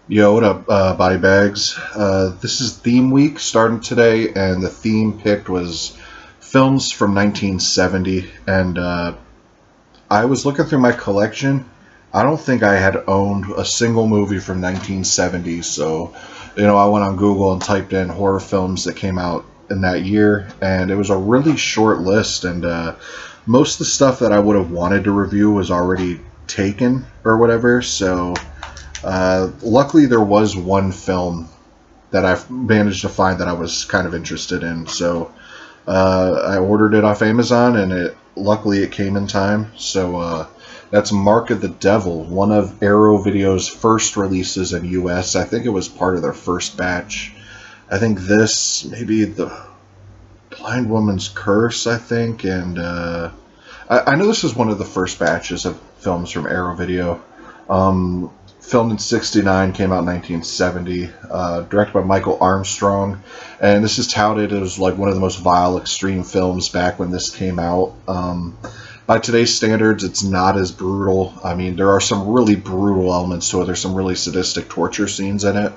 Yo, what up, body bags? This is theme week starting today, and the theme picked was films from 1970. And I was looking through my collection. I don't think I had owned a single movie from 1970, so I went on Google and typed in horror films that came out in that year, and it was a really short list. And most of the stuff that I would have wanted to review was already taken or whatever, so. Luckily, there was one film that I managed to find that I was kind of interested in. So I ordered it off Amazon, and luckily it came in time. So that's Mark of the Devil, one of Arrow Video's first releases in U.S. I think it was part of their first batch. I think this maybe the Blind Woman's Curse. I think, and I know this is one of the first batches of films from Arrow Video. Filmed in '69, came out in 1970, directed by Michael Armstrong, and this is touted as like one of the most vile, extreme films back when this came out. By today's standards, it's not as brutal. I mean, there are some really brutal elements to it. There's some really sadistic torture scenes in it,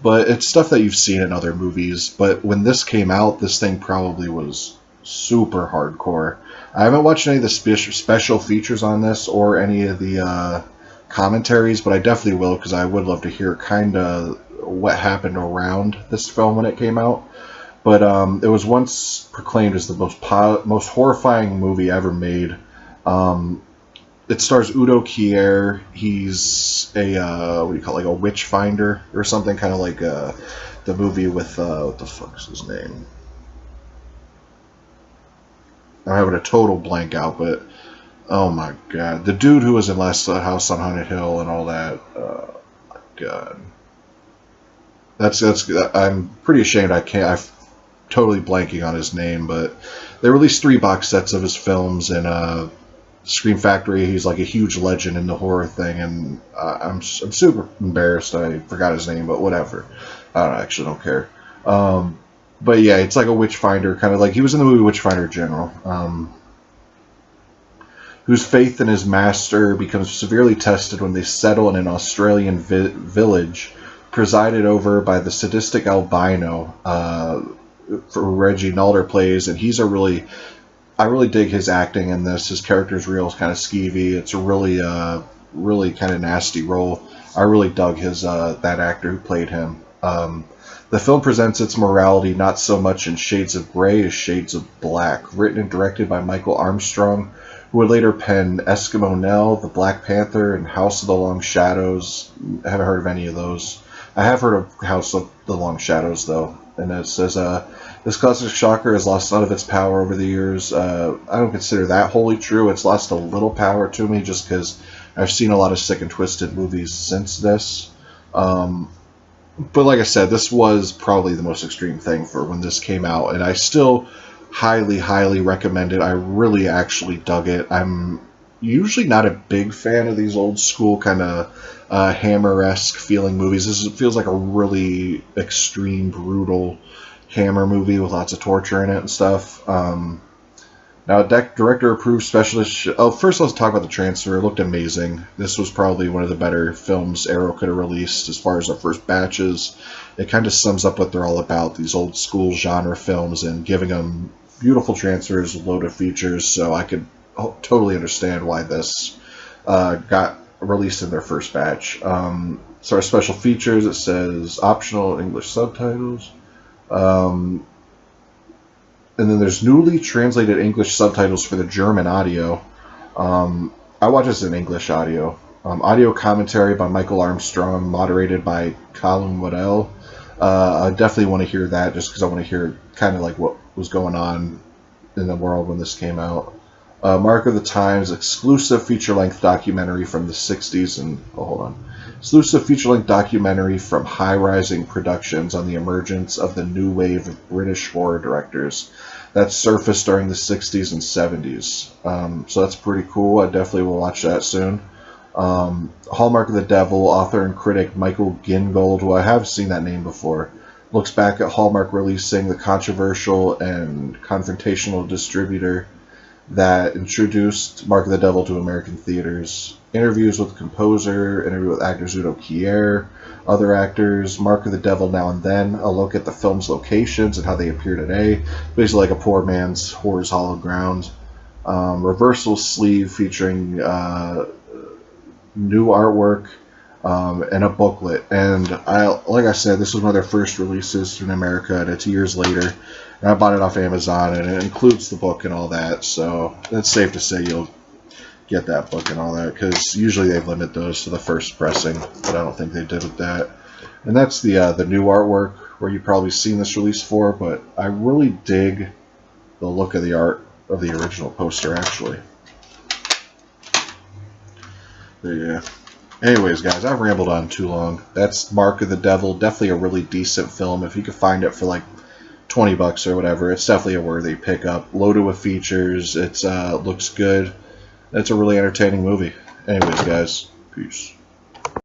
but it's stuff that you've seen in other movies. But when this came out, this thing probably was super hardcore. I haven't watched any of the special features on this or any of the commentaries, but I definitely will because I would love to hear kind of what happened around this film when it came out. But it was once proclaimed as the most horrifying movie ever made. It stars Udo Kier. He's a what do you call it, like a witch finder or something, kind of like the movie with what the fuck's his name? I'm having a total blank out, but oh my god, the dude who was in Last House on Haunted Hill and all that. My god, that's. I'm pretty ashamed. I'm totally blanking on his name, but they released 3 box sets of his films, and Scream Factory. He's like a huge legend in the horror thing, and I'm super embarrassed. I forgot his name, but whatever. I actually don't care. But yeah, it's like a witchfinder, kind of like he was in the movie Witchfinder General. Whose faith in his master becomes severely tested when they settle in an Australian village presided over by the sadistic albino for Reggie Nalder plays, and I really dig his acting in this. His character's real, kind of skeevy. It's a really kind of nasty role. I really dug his that actor who played him. The film presents its morality not so much in shades of gray as shades of black. Written and directed by Michael Armstrong, who would later pen Eskimo Nell, The Black Panther, and House of the Long Shadows. I haven't heard of any of those. I have heard of House of the Long Shadows, though. And it says, this classic shocker has lost none of its power over the years. I don't consider that wholly true. It's lost a little power to me just because I've seen a lot of sick and twisted movies since this. But like I said, this was probably the most extreme thing for when this came out, and I still highly, highly recommend it. I really actually dug it. I'm usually not a big fan of these old school kind of Hammer-esque feeling movies. Feels like a really extreme, brutal Hammer movie with lots of torture in it and stuff. Now, director approved specialist. Oh, first let's talk about the transfer. It looked amazing. This was probably one of the better films Arrow could have released as far as their first batches. It kind of sums up what they're all about, these old school genre films, and giving them beautiful transfers, a load of features, so I could totally understand why this got released in their first batch. So our special features, it says optional English subtitles. And then there's newly translated English subtitles for the German audio. I watch this in English audio. Audio commentary by Michael Armstrong, moderated by Colin Waddell. I definitely want to hear that just because I want to hear kind of like what was going on in the world when this came out. Mark of the Times, exclusive feature-length documentary from the 60s. And hold on. Exclusive feature-length documentary from High Rising Productions on the emergence of the new wave of British horror directors that surfaced during the 60s and 70s. So that's pretty cool. I definitely will watch that soon. Hallmark of the Devil, author and critic Michael Gingold, who I have seen that name before, looks back at Hallmark releasing the controversial and confrontational distributor that introduced Mark of the Devil to American theaters. Interviews with the composer, interview with actor Udo Kier, other actors, Mark of the Devil Now and Then, a look at the film's locations and how they appear today. Basically like a poor man's Horror's Hollow Ground. Reversal sleeve featuring new artwork and a booklet. And like I said, this was one of their first releases in America, and it's years later. And I bought it off Amazon, and it includes the book and all that. So it's safe to say you'll get that book and all that, because usually they limit those to the first pressing, but I don't think they did with that. And that's the new artwork, where you've probably seen this release for, but I really dig the look of the art of the original poster, actually. But yeah. Anyways, guys, I've rambled on too long. That's Mark of the Devil. Definitely a really decent film. If you could find it for like $20 or whatever, it's definitely a worthy pickup. Loaded with features. It's looks good. It's a really entertaining movie. Anyways, guys, peace.